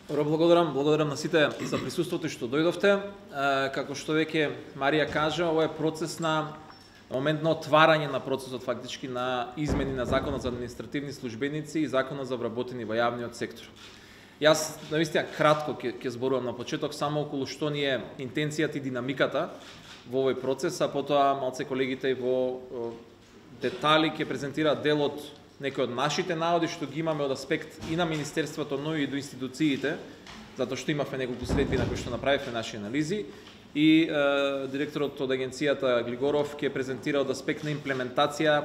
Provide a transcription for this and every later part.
Благодарам на сите за присуството што дојдовте. Како што веќе Марија кажа, ова е процес на моментно отварање на процесот фактички на измени на Законот за административни службеници и Законот за вработени во јавниот сектор. Јас навистина кратко ќе зборувам на почеток само околу што ни е интенцијата и динамиката во овој процес, а потоа малце колегите и во детали ќе презентираат дел од некои од нашите наводи што ги имаме од аспект и на Министерството, но и до институциите, затоа што имавме неколку следби на кои што направивме наши анализи, и директорот од агенцијата Глигоров ќе презентира од аспект на имплементација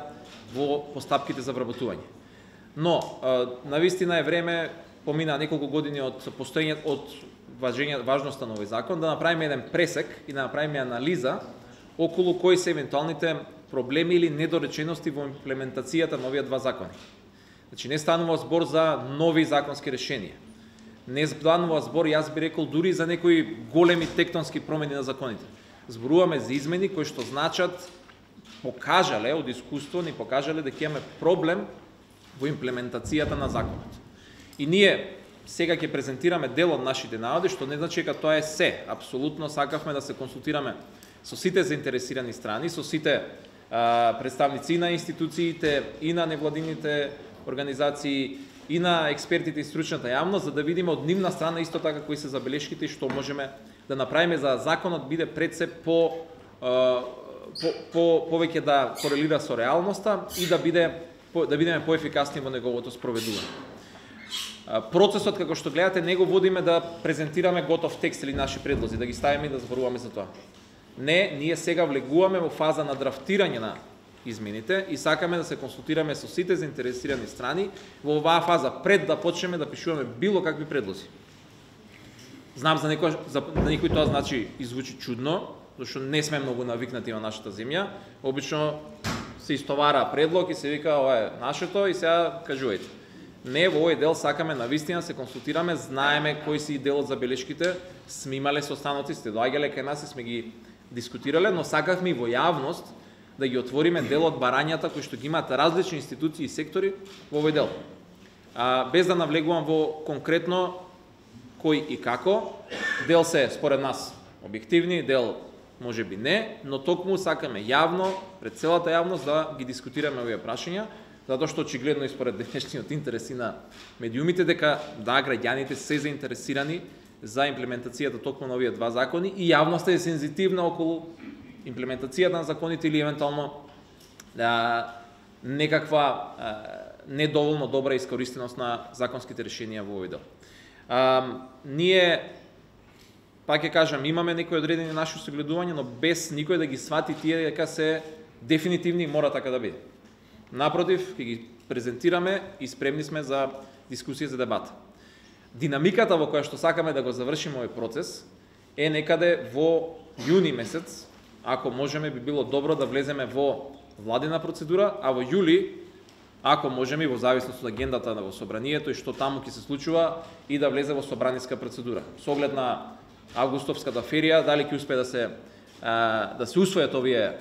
во постапките за вработување. Но, навистина е време, помина неколку години од постоењето, од важноста на овој закон, да направиме еден пресек и да направиме анализа околу кои се евентуалните проблеми или недоречености во имплементацијата на овие два закони. Значи, не станува збор за нови законски решенија. Не станува збор, јас би рекол, дури за некои големи тектонски промени на законите. Зборуваме за измени кои што значат, покажале, од искуство ни покажале дека имаме проблем во имплементацијата на законот. И ние сега ќе презентираме дел од нашите наводи, што не значи дека тоа е се. Апсолутно сакавме да се консултираме со сите заинтересирани страни, со сите представници на институциите и на невладините организации и на експертите и стручната јавност, за да видиме од нивна страна исто така кои се забелешките и што можеме да направиме за законот биде пред се повеќе да корелира со реалноста и да бидеме поефикасни во неговото спроведување. Процесот, како што гледате, не го водиме да презентираме готов текст или наши предлози, да ги ставиме и да зборуваме за тоа. Не, ние сега влегуваме во фаза на драфтирање на измените и сакаме да се консултираме со сите заинтересирани страни во оваа фаза, пред да почнеме да пишуваме било какви предлози. Знам за некој тоа значи и звучи чудно, зашто не сме многу навикнати на нашата земја. Обично се истовара предлог и се вика ова е нашето и сега кажувајте. Не, во овој дел сакаме навистина се консултираме, знаеме кои си дел од забелешките, сме имале состаноци, сте доаѓале кај нас и сме ги дискутирале, но сакавме и во јавност да ги отвориме дел од барањата кои што ги имаат различни институции и сектори во овој дел. Без да навлегувам во конкретно кој и како, дел се според нас објективни, дел можеби не, но токму сакаме јавно, пред целата јавност да ги дискутираме овие прашања, затоа што очигледно и според денешниот интерес и на медиумите дека да, граѓаните се заинтересирани за имплементацијата токму на овие два закони и јавноста е сензитивна околу имплементацијата на законите или евентуално некаква недоволно добра искористеност на законските решенија во овој дел. Ние, пак ќе кажам, имаме некои одредени наши согледувања, но без никој да ги свати тие дека се дефинитивни и мора така да биде. Напротив, ќе ги презентираме и спремни сме за дискусија, за дебата. Динамиката во која што сакаме да го завршиме овој процес е некаде во јуни месец, ако можеме би било добро да влеземе во владина процедура, а во јули, ако можеме во зависност од агендата во собранието и што таму ќе се случува и да влезе во собраниска процедура. Со оглед на августовската ферија, дали ќе успее да се усвојат овие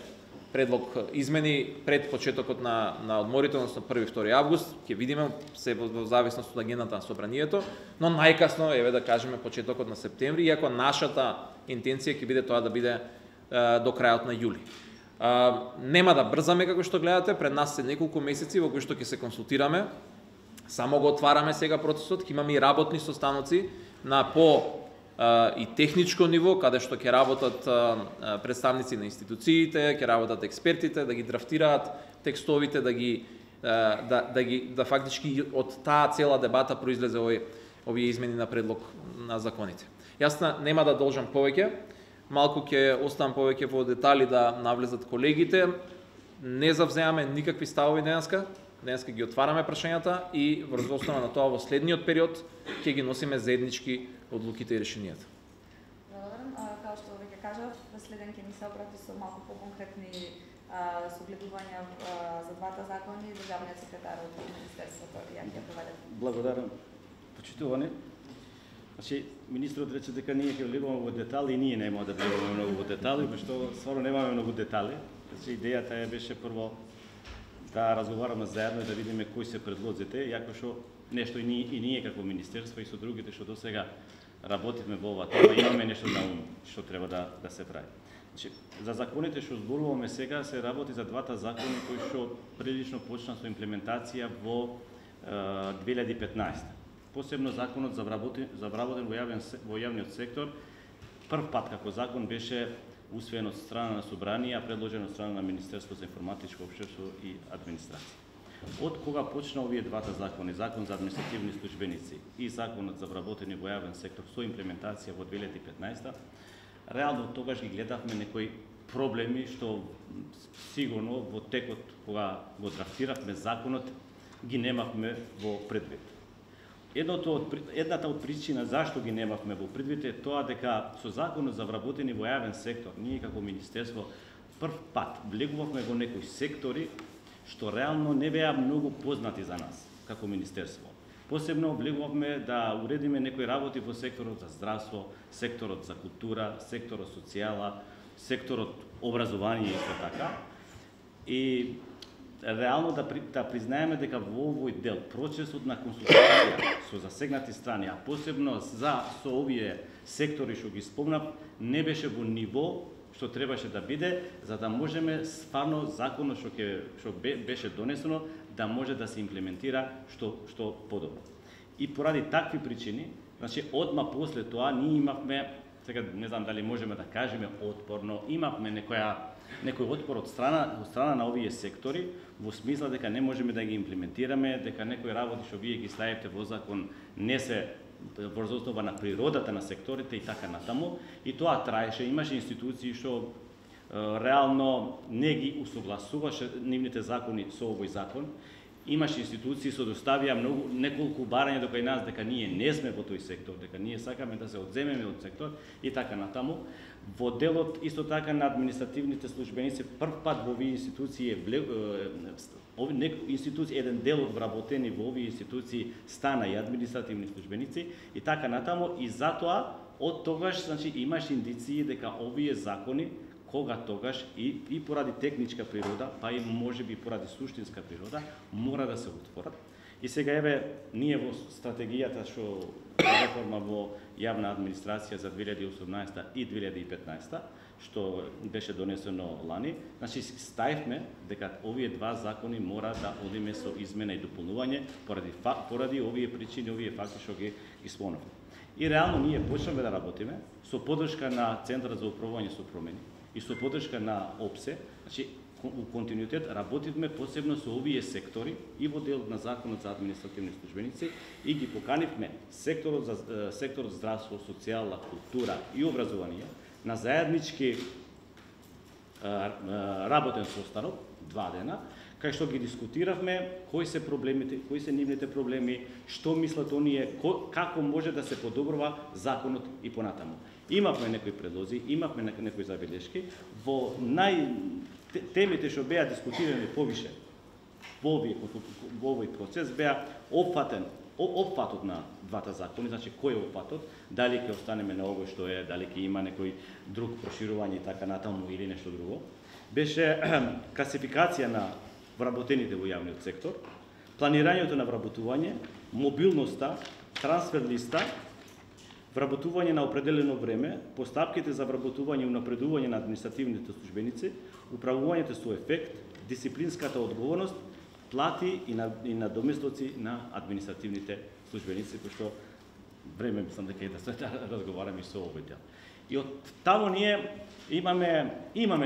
предлог измени пред почетокот на одморите, односно 1-2 август, ќе видиме се во зависност од агендата на собранието, но најкасно еве да кажеме почетокот на септември, иако нашата интенција ќе биде тоа да биде до крајот на јули. Нема да брзаме како што гледате, пред нас се неколку месеци во кои што ќе се консултираме. Само го отвараме сега процесот, ќе имаме и работни состаноци на и техничко ниво, каде што ќе работат представници на институциите, ќе работат експертите, да ги драфтираат текстовите, да фактички од таа цела дебата произлезе овие измени на предлог на законите. Јас нема да должам повеќе, малку ќе оставам повеќе во детали да навлезат колегите. Не завземаме никакви ставови денеска. Денеска ги отвараме прашањата и врз основа на тоа во следниот период ќе ги носиме заеднички одлуките и решенијата. Благодарам. Као што веќе кажав, следен ќе ни се обрати со малку поконкретни согледувања за двата закони државниот секретар од Министерството и ќе проведе. Благодарам. Почитувани. Значи, министрот рече дека ние ќе влегуваме во детали и ние нема да влегуваме многу во детали, пошто стварно немаме многу детали. Значи, идејата беше прво да разговараме заедно и да видиме кои се предлозите, иако што нешто и ние како министерство и со другите што досега работиме во оваа тема, имаме нешто на ум што треба да се прави. Значи, за законите што зборуваме сега се работи за двата закони кои што прилично почна со имплементација во 2015. Посебно законот за вработен во јавниот сектор прв пат како закон беше усвоен од страна на Собрание, а предложен од страна на Министерство за информатичко општество и администрација. Од кога почна овие двата закони, закон за административни службеници и законот за вработени во јавен сектор со имплементација во 2015, реално тогаш ги гледавме некои проблеми што сигурно во текот кога го драфтиравме законот ги немавме во предвид. Едната од причина зашто ги немавме во предвид е тоа дека со законот за вработени во јавен сектор ние како министерство прв пат влегувавме во некои сектори што реално не беа многу познати за нас како министерство. Посебно влегувавме да уредиме некои работи во секторот за здравство, секторот за култура, секторот социјала, секторот образование исто така. И реално да признаеме дека во овој дел процесот на консултација со засегнати страни, а посебно со овие сектори што ги спомнав, не беше во ниво што требаше да биде, за да можеме стварно законот што беше донесено да може да се имплементира што подобро. И поради такви причини, значи одма после тоа ние имавме, сега не знам дали можеме да кажеме отпор, но имавме некој отпор од страна на овие сектори, во смисла дека не можеме да ги имплементираме, дека некои работи што вие ги ставите во закон не се врз основа на природата на секторите и така натаму. И тоа траеше, имаше институции што реално не ги усогласуваше нивните закони со овој закон. Имаше институции што доставија неколку барања до кај нас дека ние не сме во тој сектор, дека ние сакаме да се одземеме од сектор и така натаму. Во делот исто така на административните службеници прв пат во овие институции еден дел од вработени во овие институции стана и административни службеници и така натаму, и затоа од тогаш значи имаше индиции дека овие закони кога тогаш и поради техничка природа, па и можеби поради суштинска природа, мора да се отворат. И сега еве ние во стратегијата што реформа во јавна администрација за 2018 и 2015, што беше донесено лани, значи ставивме дека овие два закони мора да одиме со измена и дополнување поради овие причини, овие факти што ги спомнавме. И реално ние почнавме да работиме со поддршка на Центарот за управување со промени и со поддршка на ОПСЕ, значи у континуитет работивме посебно со овие сектори и во дел на законот за административни службеници и ги поканивме секторот здравство, социјала, култура и образование на заеднички работен состанок 2 дена, кај што ги дискутиравме кои се проблемите, кои се нивните проблеми, што мислат оние, како може да се подобрува законот и понатаму. Имавме некои предлози, имавме некои забелешки, во темите што беа дискутирани повише во овој процес беа опфатот на двата закони, значи кој е опфатот, дали ќе останеме на овој што е, дали ќе има некој друг проширување и така натаму или нешто друго. Беше класификација на вработените во јавниот сектор, планирањето на вработување, мобилноста, трансфер листа, вработување на определено време, постапките за вработување и унапредување на административните службеници, управувањето со ефект, дисциплинската одговорност, плати и надоместоци на административните службеници, кои што време мислам дека и да разговараме со овој дел. И од таму ние имаме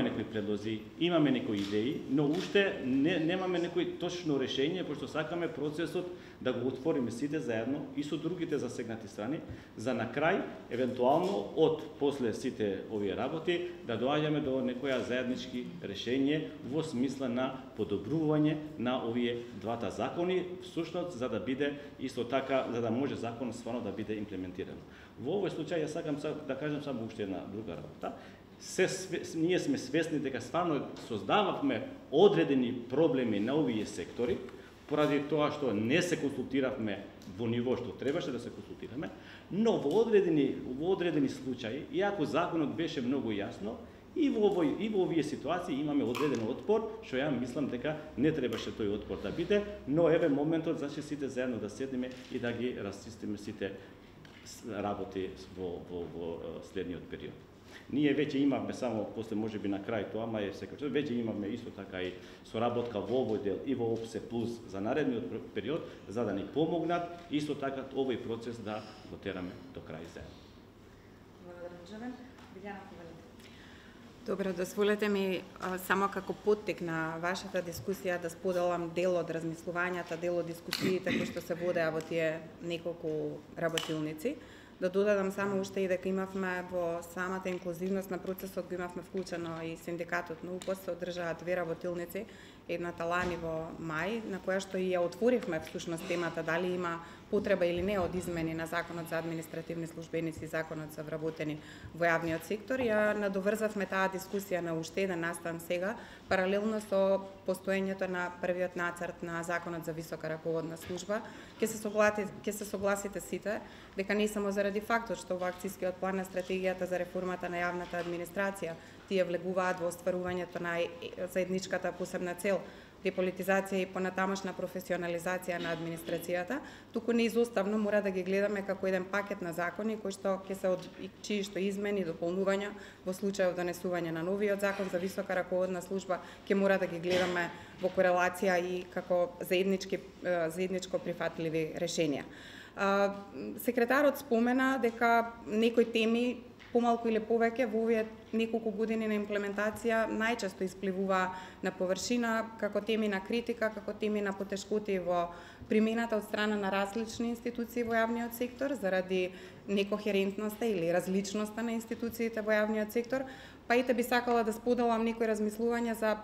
некои предлози, имаме некои идеи, но уште немаме некој точно решение, пошто сакаме процесот да го отвориме сите заедно и со другите засегнати страни, за на крај, евентуално, после сите овие работи, да доаѓаме до некоја заеднички решение во смисла на подобрување на овие двата закони, всушност за да биде исто така, за да може законот стварно да биде имплементиран. Во овој случај, ја сакам да кажам само уште една друга работа. Ние сме свесни дека стварно создававме одредени проблеми на овие сектори, поради тоа што не се консултиравме во ниво што требаше да се консултираме, но во одредени случаи, иако законот беше многу јасно, И во овие ситуации имаме одреден отпор, што ја мислам дека не требаше тој отпор да биде, но еве моментот за сите заедно да седнеме и да ги расчистиме сите работи во следниот период. Ние веќе имавме само после можеби на крај тоа, ама е секој, веќе имавме исто така и соработка во овој дел и во ОПСЕ плюс за наредниот период за да ни помогнат исто така овој процес да го тераме до крај заедно. Благодарам, Билјана. Добро, дозволете ми само како поттик на вашата дискусија да споделам дел од размислувањата, дел од дискусиите кои што се водеа во тие неколку работилници. Да додадам само уште и дека имавме во самата инклузивност на процесот, го имавме вклучено и синдикатот на УПОС, се одржаа 2 работилници, едната лани во мај, на која што и ја отворивме всушност темата дали има потреба или не од измени на Законот за административни службеници и Законот за вработени во јавниот сектор. Ја надоврзавме таа дискусија на уште еден настан сега, паралелно со постоењето на првиот нацрт на Законот за висока раководна служба. Ќе се согласите сите дека не само заради фактот што во акцискиот план на стратегијата за реформата на јавната администрација тие влегуваат во остварувањето на заедничката посебна цел деполитизација и понатамошна професионализација на администрацијата, туку неизоставно мора да ги гледаме како еден пакет на закони кои што ќе се чии што измени и дополнувања во случај донесување на новиот закон за висока раководна служба ќе мора да ги гледаме во корелација и како заедничко прифатливи решенија. Секретарот спомена дека некои теми помалку или повеќе во овие неколку години на имплементација најчесто испливува на површина како теми на критика, како теми на потешкоти во примената од страна на различни институции во јавниот сектор заради некохерентноста или различноста на институциите во јавниот сектор, па и би сакала да споделам некои размислувања за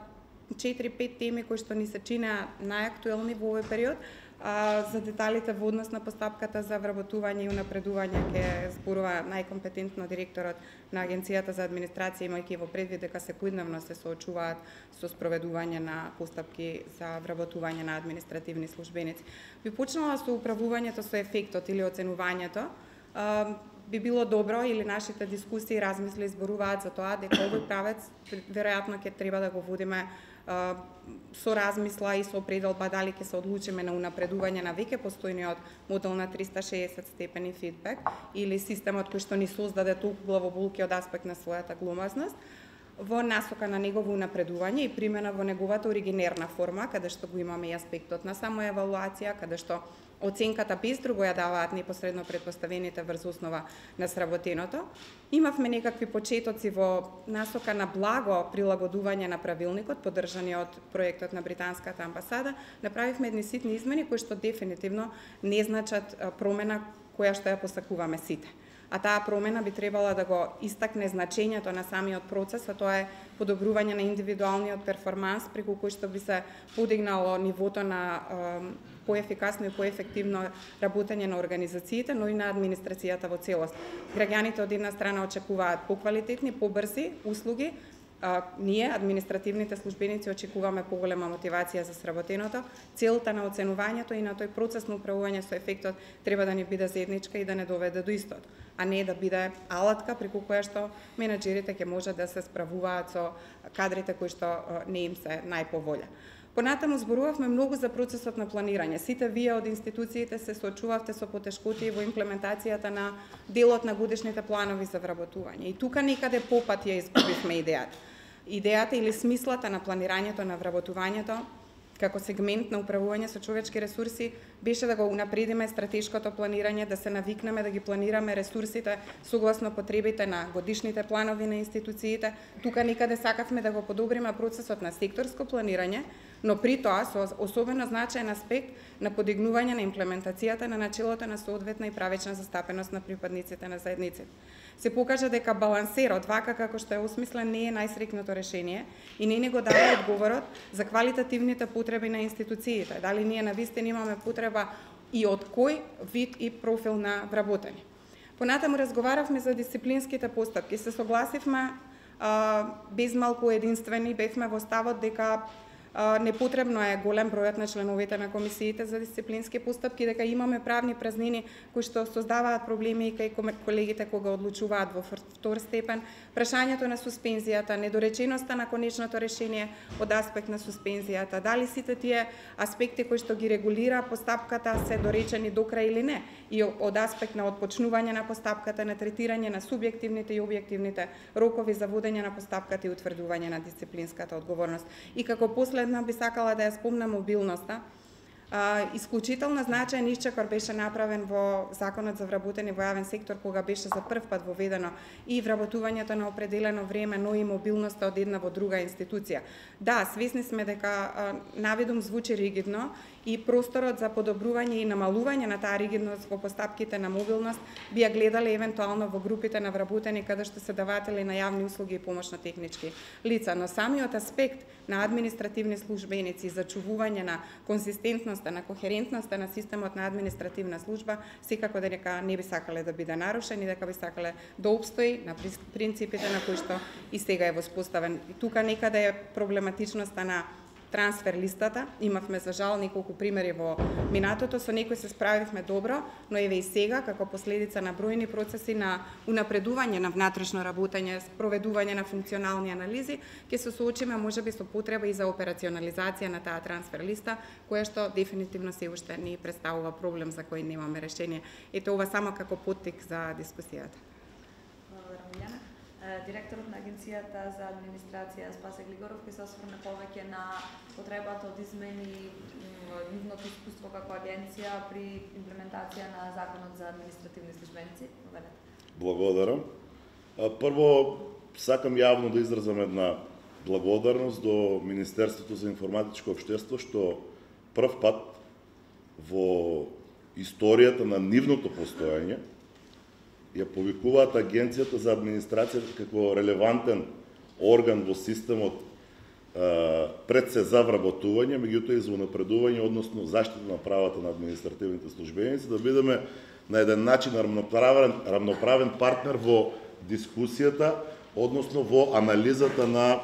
4-5 теми кои што ни се чинеа најактуелни во овој период. За деталите во однос на постапката за вработување и унапредување ќе зборува најкомпетентно директорот на Агенцијата за администрација, имајќи во предвид дека секојдневно се соочуваат со спроведување на постапки за вработување на административни службеници. Би почнала со управувањето со ефектот или оценувањето. Би било добро или нашите дискусии, размисли зборуваат за тоа дека овој правец веројатно ќе треба да го водиме со размисла и со определба дали ќе се одлучиме на унапредување на веќе постојниот модел на 360 степени фидбек или системот кој што ни создаде толку главоболки од аспект на својата гломазност во насока на негово унапредување и примена во неговата оригинерна форма, каде што го имаме и аспектот на самоевалуација, каде што оценката без друго ја даваат непосредно предпоставените врз основа на сработеното. Имавме некакви почетоци во насока на благо прилагодување на правилникот, поддржани од проектот на британската амбасада. Направивме едни ситни измени кои што дефинитивно не значат промена која што ја посакуваме сите. А таа промена би требала да го истакне значењето на самиот процес, а тоа е подобрување на индивидуалниот перформанс, преку кој што би се подигнало нивото на поефикасно и поефективно работење на организациите, но и на администрацијата во целост. Граѓаните од една страна очекуваат поквалитетни, побрзи услуги, ние, административните службеници, очекуваме поголема мотивација за сработеното. Целта на оценувањето и на тој процес на управување со ефектот треба да ни биде заедничка и да не доведе до истот, а не да биде алатка преку која што менаџерите ќе можат да се справуваат со кадрите кои што не им се најповолја. Понатаму зборувавме многу за процесот на планирање. Сите вие од институциите се соочувавте со потешкоти во имплементацијата на делот на годишните планови за вработување. И тука некаде попат ја изгубивме идејата. Идејата или смислата на планирањето на вработувањето како сегмент на управување со човечки ресурси беше да го унапредиме стратешкото планирање, да се навикнеме да ги планираме ресурсите согласно потребите на годишните планови на институциите. Тука некаде сакавме да го подобриме процесот на секторско планирање, но при тоа со особено значаен аспект на подигнување на имплементацијата на начелото на соодветна и правечна застапеност на припадниците на заедниците. Се покажа дека балансерот, вака како што е осмислен, не е најсрекното решение и не го дава одговорот за квалитативните потреби на институциите. Дали ние навистина имаме потреба и од кој вид и профил на вработени. Понатаму разговаравме за дисциплинските постапки. Се согласивме без малку единствени, бевме во ставот дека Непотребно е голем бројот на членовите на комисиите за дисциплински постапки, дека имаме правни празнини кои што создаваат проблеми и кај колегите кога одлучуваат во втор степен. Прашањето на суспензијата, недореченоста на конечното решение од аспект на суспензијата, дали сите тие аспекти кои што ги регулира постапката се доречени до крај или не, и од аспект на отпочнување на постапката, на третирање на субјективните и објективните рокови за водење на постапката и утврдување на дисциплинската одговорност. И како последна би сакала да ја спомнам мобилноста. Исклучително значаен исчекор беше направен во Законот за вработени во јавен сектор, кога беше за прв пат воведено и вработувањето на определено време, но и мобилноста од една во друга институција. Да, свесни сме дека наведум звучи ригидно и просторот за подобрување и намалување на таа ригидност во постапките на мобилност би ја гледале евентуално во групите на вработени каде што се даватели на јавни услуги и помошно-технички лица, но самиот аспект на административни службеници за чувување на конзистентноста, на кохерентноста на системот на административна служба, секако дека не би сакале да биде нарушен и дека би сакале да обстои на принципите на кои што и сега е воспоставен. И тука некаде е проблематичноста на трансфер листата. Имавме за жал неколку примери во минатото, со некои се справивме добро, но еве и сега како последица на бројни процеси на унапредување на внатрешно работење, спроведување на функционални анализи, ќе се соочиме можеби со потреба и за операционализација на таа трансфер листа, која што дефинитивно се уште не представува проблем за кој немаме решение. Ето ова само како поттик за дискусијата. Директорот на Агенцијата за администрација Спасе Глигоров кој се осврне повеќе на потребата од измени нивното искуство како агенција при имплементација на Законот за административни службеници. Благодарам. Прво, сакам јавно да изразам една благодарност до Министерството за информатичко општество што прв пат во историјата на нивното постојање ја повикуваат Агенцијата за администрација како релевантен орган во системот пред се за вработување, меѓутоа и за унапредување, односно заштита на правата на административните службеници, да бидеме на еден начин равноправен партнер во дискусијата, односно во анализата на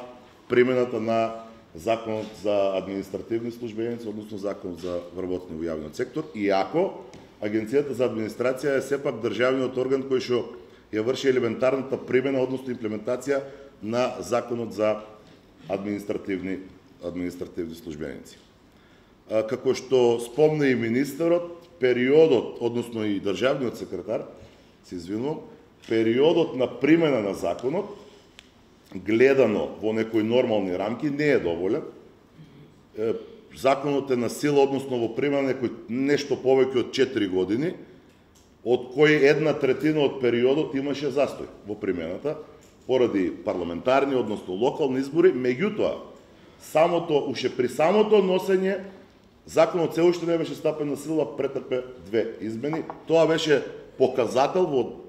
примената на Законот за административни службеници, односно Законот за вработени во јавниот сектор, иако Агенцијата за администрација е сепак државниот орган кој што ја врши елементарната примена, односно имплементација на Законот за административни службеници. Како што спомна и министерот, периодот, односно и државниот секретар, се извинувам, периодот на примена на законот, гледано во некои нормални рамки, не е доволен. Законот е на сила, односно во примена нешто повеќе од 4 години, од кои 1/3 од периодот имаше застој во примената, поради парламентарни, односно локални избори, меѓутоа, уште при самото носење, законот се уште не беше стапен на сила, претрпе 2 измени. Тоа беше показател во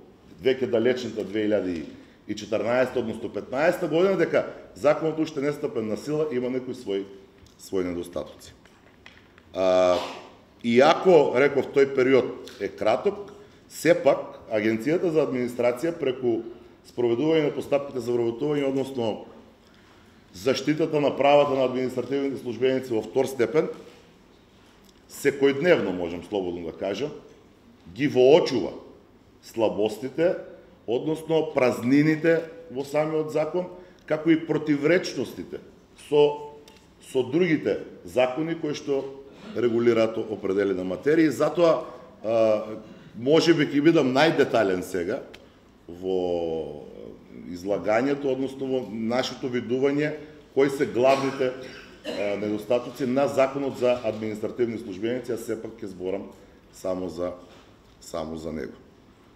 веќе далечната 2014, односно 15 година, дека законот уште не стапен на сила, има некои своји недостатоци. Иако, реков, тој период е краток, сепак Агенцијата за администрација преку спроведување на постапките за вработување, односно заштитата на правата на административните службеници во втор степен, секојдневно, можем слободно да кажам, ги воочува слабостите, односно празнините во самиот закон, како и противречностите со другите закони кои што регулираат определена материја. Затоа можеби ќе бидам најдетален сега во излагањето, односно во нашето видување кои се главните недостатоци на Законот за административни службеници, а сепак ќе зборам само за него.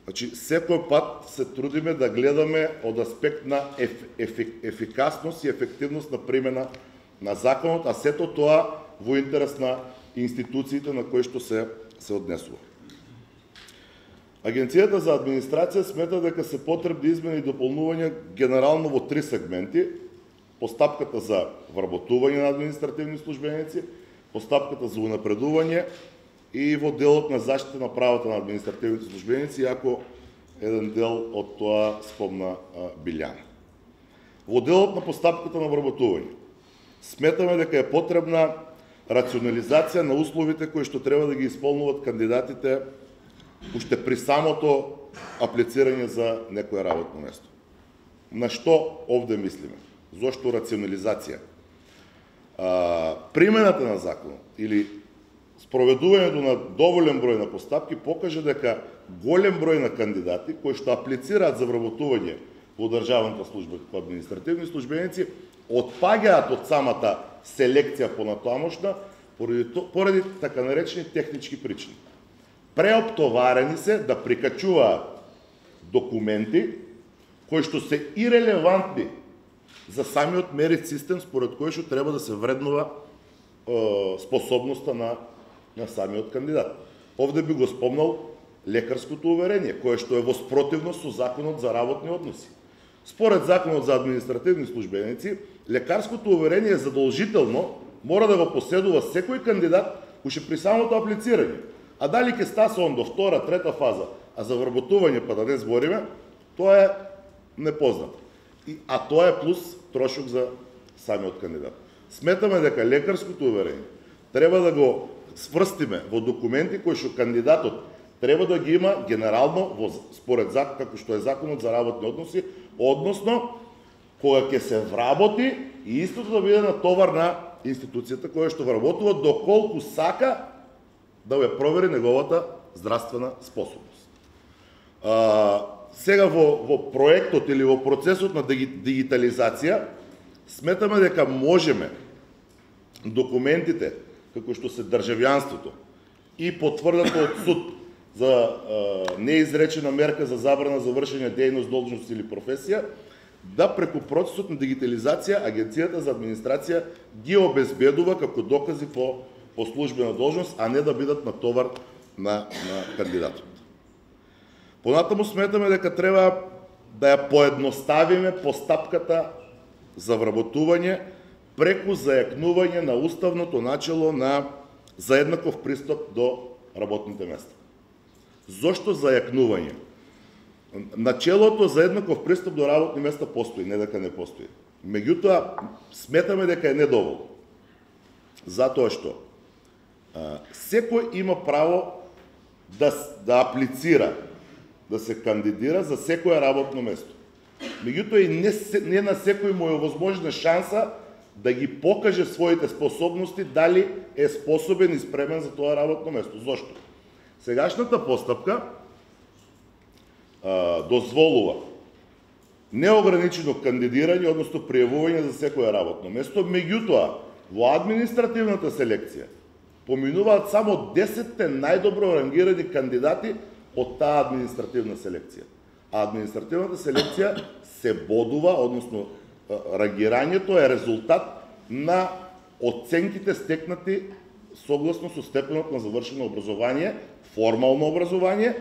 Значи, секој пат се трудиме да гледаме од аспект на ефикасност и ефективност на примена на законот, а сето тоа во интерес на институциите на кои што се однесува. Агенцијата за администрација смета дека се потребни измени и дополнувања генерално во 3 сегменти: постапката за вработување на административни службеници, постапката за унапредување и во делот на заштита на правата на административните службеници, иако еден дел од тоа спомна Билјана. Во делот на постапката на вработување, Сметаме дека е потребна рационализација на условите кои што треба да ги исполнуват кандидатите уште при самото аплицирање за некое работно место. На што овде мислиме? Зошто рационализација? Примената на закон или спроведувањето на доволен број на постапки покажа дека голем број на кандидати кои што аплицираат за вработување во државната служба како административни службеници отпаѓаат од самата селекција понатамошна поради така наречени технички причини. Преоптоварени се да прикачуваат документи кои што се ирелевантни за самиот мерит систем според кој што треба да се вреднува способноста на самиот кандидат. Овде би го спомнал лекарското уверение, кое што е во спротивност со законот за работни односи. Според законот за административни службеници, лекарското уверение задолжително мора да го поседува секој кандидат уште при самото аплицирање. А дали ќе стаса он до втора, трета фаза, а за вработување па да не збориме, тоа е непознато. А тоа е плюс трошок за самиот кандидат. Сметаме дека лекарското уверение треба да го сврстиме во документи кои што кандидатот треба да ги има генерално според закон, како што е законот за работни односи, односно кога ќе се вработи и истото да биде на товар на институцијата која што вработува доколку сака да ја провери неговата здравствена способност. Сега во проектот или во процесот на дигитализација сметаме дека можеме документите како што се државјанството и потврдата од суд за неизречена мерка за забрана за вршење дејност, должност или професија, да преку процесот на дигитализација Агенцијата за администрација ги обезбедува како докази по службена должност, а не да бидат на товар на кандидатот. Понатаму сметаме дека треба да ја поедноставиме постапката за вработување преку зајакнување на уставното начело за еднаков пристап до работните места. Зошто зајакнување? Начелото за еднаков пристап до работни места постои, не дека не постои. Меѓутоа, сметаме дека е недоволно. Затоа што секој има право да аплицира, да се кандидира за секое работно место. Меѓутоа и не на секој му е овозможна шанса да ги покаже своите способности, дали е способен и спремен за тоа работно место. Зошто? Сегашната постапка дозволува неограничено кандидирање, односно пријавување за секое работно место, меѓутоа во административната селекција поминуваат само 10 најдобро рангирани кандидати од таа административна селекција. А административната селекција се бодува, односно рангирањето е резултат на оценките стекнати согласно со степенот на завршено образование, формално образование,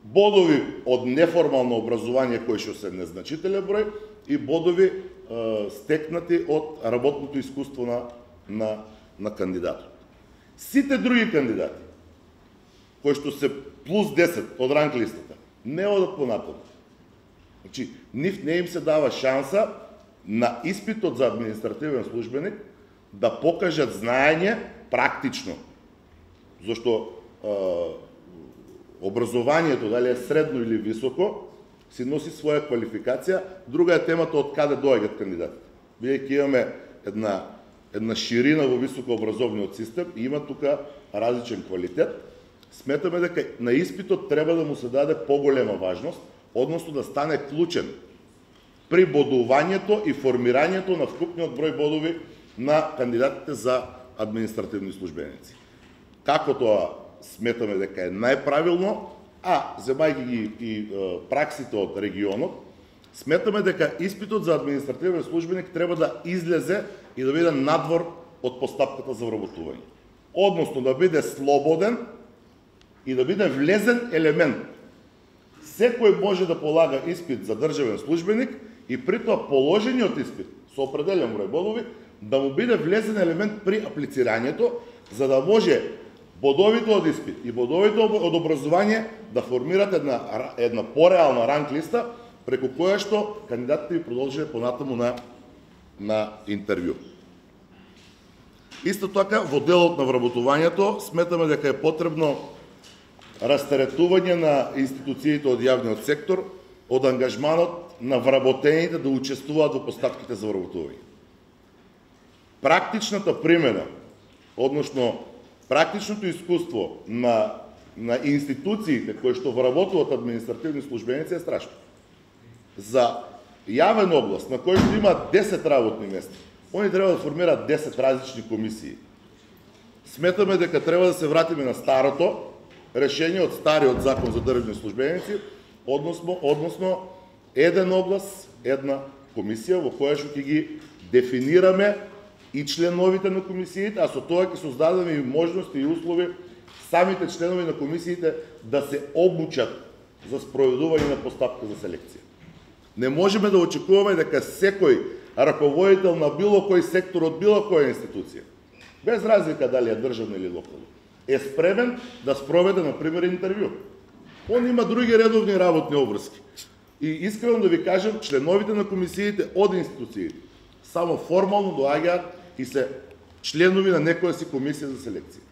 бодови од неформално образование кои што се незначителен број и бодови стекнати од работното искуство на кандидатот. Сите други кандидати кои што се плюс 10 од ранг листата не одат понатаму. Значи, нив не им се дава шанса на испитот за административен службеник да покажат знаење практично. Зашто образованието, дали е средно или високо, си носи своја квалификација. Друга е темата од каде доаѓаат кандидатите. Бидејќи имаме една ширина во високообразовниот систем и има тука различен квалитет, сметаме дека на испитот треба да му се даде поголема важност, односно да стане клучен при бодувањето и формирањето на вкупниот број бодови на кандидатите за административни службеници. Како тоа сметаме дека е најправилно, земајќи ги и праксите од регионот, сметаме дека испитот за административен службеник треба да излезе и да биде надвор од постапката за вработување. Односно да биде слободен и да биде влезен елемент. Секој може да полага испит за државен службеник и при тоа положениот испит со определен број бодови да му биде влезен елемент при аплицирањето, за да може бодовите од испит и бодовите од образование да формират една пореална ранг листа преку која што кандидатите би продолжиле понатаму на интервју. Исто така, во делот на вработувањето, сметаме дека е потребно растеретување на институциите од јавниот сектор од ангажманот на вработените да учествуваат во постапките за вработување. Практичната примена, односно практичното искуство на институциите кои што вработуваат административни службеници е страшно. За јавен област на кој што има 10 работни места, они треба да формираат 10 различни комисии. Сметаме дека треба да се вратиме на старото решение од стариот закон за државни службеници, односно еден област, една комисија во која што ќе ги дефинираме и членовите на комисиите, а со тоа ќе создадеме и можности и услови самите членови на комисиите да се обучат за спроведување на постапка за селекција. Не можеме да очекуваме дека секој раководител на било кој сектор од било која институција, без разлика дали е државна или локална, е спремен да спроведе, например, интервју. Он има други редовни работни обврски. И искрено да ви кажам, членовите на комисиите од институциите само формално доаѓаат и се членови на некоја си комисија за селекција.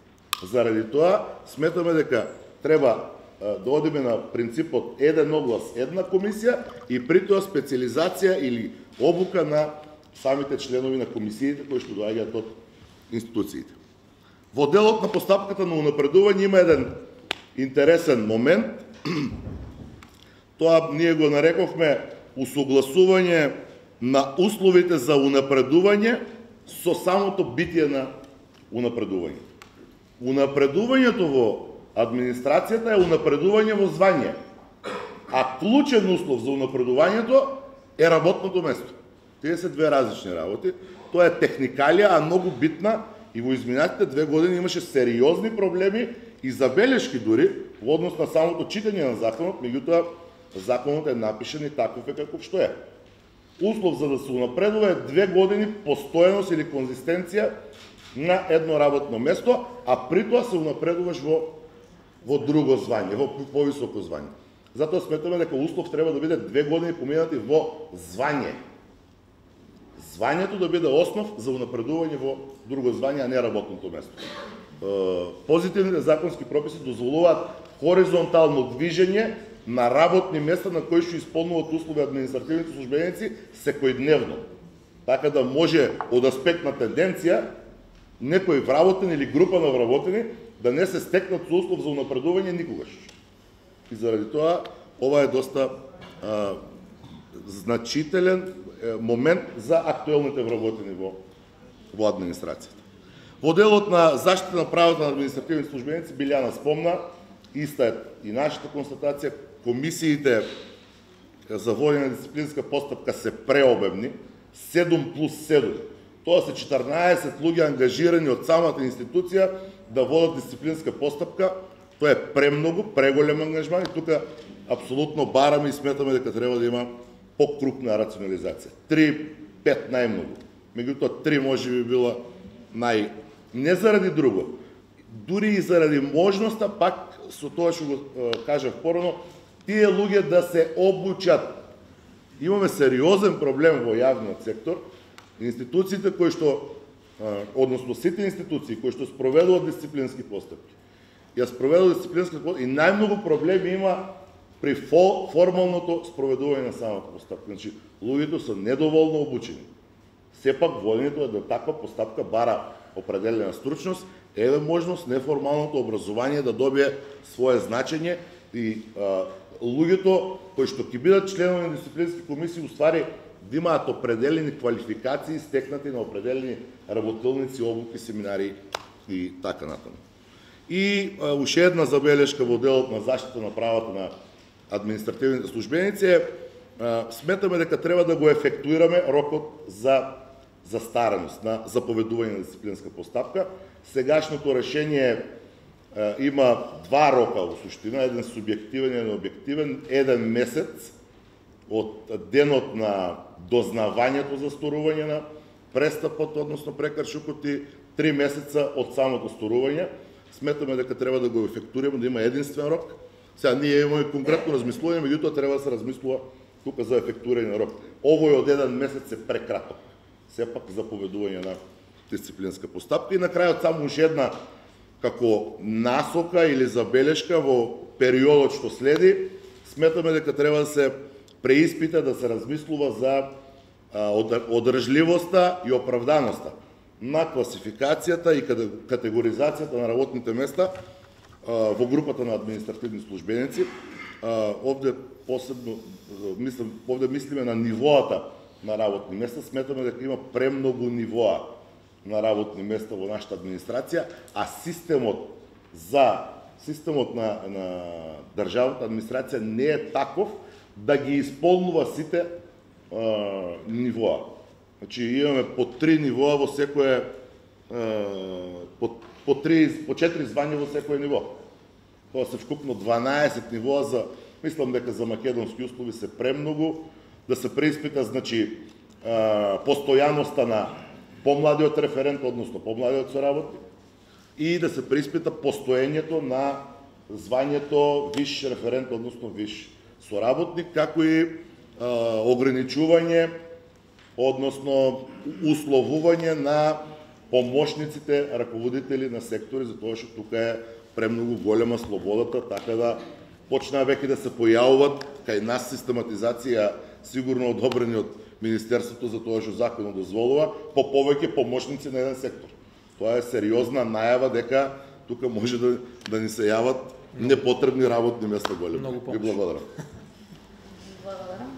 Заради тоа, сметаме дека треба да одиме на принципот еден оглас, една комисија и при тоа специализација или обука на самите членови на комисиите кои што доаѓаат од институциите. Во делот на постапката на унапредување има еден интересен момент. Тоа ние го нарековме усогласување на условите за унапредување со самото битие на унапредување. Унапредувањето во администрацијата е унапредување во звање, а клучен услов за унапредувањето е работното место. Тие се две различни работи. Тоа е техникалија, а многу битна, и во изминатите 2 години имаше сериозни проблеми и забелешки дури во однос на самото читање на законот, меѓутоа законот е напишан и таков е каков што е. Услов за да се унапредува е 2 години постојаност или конзистенција на едно работно место, а при тоа се унапредуваш во друго звање, во повисоко звање. Затоа сметаме дека услов треба да биде 2 години поминати во звање. Звањето да биде основ за унапредување во друго звање, а не работното место. Позитивните законски прописи дозволуваат хоризонтално движење на работни места на кои што исполнуваат услови административните службеници секојдневно. Така да може од аспект на тенденција некој вработен или група на вработени да не се стекнат со услов за унапредување никогаш. И заради тоа ова е доста значителен момент за актуелните вработени во администрацијата. Во делот на заштита на правата на административните службеници, Билјана спомна, иста е и нашата констатација, комисиите за водење на дисциплинска постапка се преобемни, 7+7. Тоа се 14 луѓе ангажирани од самата институција да водат дисциплинска постапка. Тоа е премногу, преголем ангажман и тука апсолутно бараме и сметаме дека треба да има покрупна рационализација. 3-5 најмногу. Меѓутоа 3 може би била не заради друго, дури и заради можноста, пак со тоа што го кажав порано, тие луѓе да се обучат. Имаме сериозен проблем во јавниот сектор. Институциите кои што, односно сите институции кои што спроведуваат дисциплински постапки, ја спроведуваат дисциплински постапки и најмногу проблеми има при формалното спроведување на самата постапка. Значи, луѓето се недоволно обучени. Сепак водењето на таква постапка бара определена стручност, еве можност неформалното образование да добие свое значење и луѓето кои што ќе бидат членови на дисциплински комисии уствари да имаат определени квалификации стекнати на определени работилници, обуки, семинари и така натаму. И уште една забелешка во делот на заштита на правата на административните службеници е, сметаме дека треба да го ефектуираме рокот за застареност на заповедување на дисциплинска постапка. Сегашното решение има 2 рока во суштина, еден субјективен и еден објективен, 1 месец од денот на дознавањето за сторување на престапот, односно прекршокот, и 3 месеца од самото сторување. Сметаме дека треба да го ефектураме, да има единствен рок. Сега ние имаме конкретно размислување, меѓутоа треба да се размислува тука за ефектурање на рок. Овој од 1 месец е прекраток. Сепак заповедување на дисциплинска постапка. И на крајот само уште една како насока или забелешка во периодот што следи, сметаме дека треба да се преиспита, да се размислува за одржливоста и оправданоста на класификацијата и категоризацијата на работните места во групата на административни службеници. Овде посебно мислиме на нивоата на работни места. Сметаме дека има премногу нивоа на работни места во нашата администрација, а системот на државната администрација не е таков да ги исполнува сите нивоа. Значи имаме по 3 нивоа во секое по 4 звања во секое ниво. Тоа се вкупно 12 нивоа за, мислам дека за македонски услови се премногу, да се преиспита, значи, постојаноста на помладиот референт, односно помладиот соработник, и да се преиспита постоењето на звањето виш референт, односно виш соработник, како и ограничување, односно условување на помошниците раководители на сектори, затоа што тука е премногу голема слободата, така да почнаа веќе да се појавуваат кај нас систематизација, сигурно одобрени од Министерството за тоа што законот дозволува, по повеќе помошници на еден сектор. Тоа е сериозна најава дека тука може да ни се јават непотребни работни места големи. Ви благодарам. Благодарам.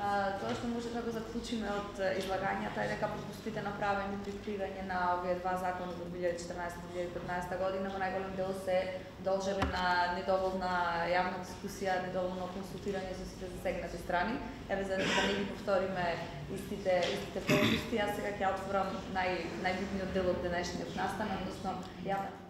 Тоа што може да го заклучиме од излагањата е дека пропустите направени при креирање на овие два закона за 2014-2015 година во најголем дел се должеле на недоволна јавна дискусија, недоволно консултирање со сите засегнати страни. Еве за да не ги повториме истите пропусти, јас сега ќе отворам најбитниот дел од денешниот настан, односно јавна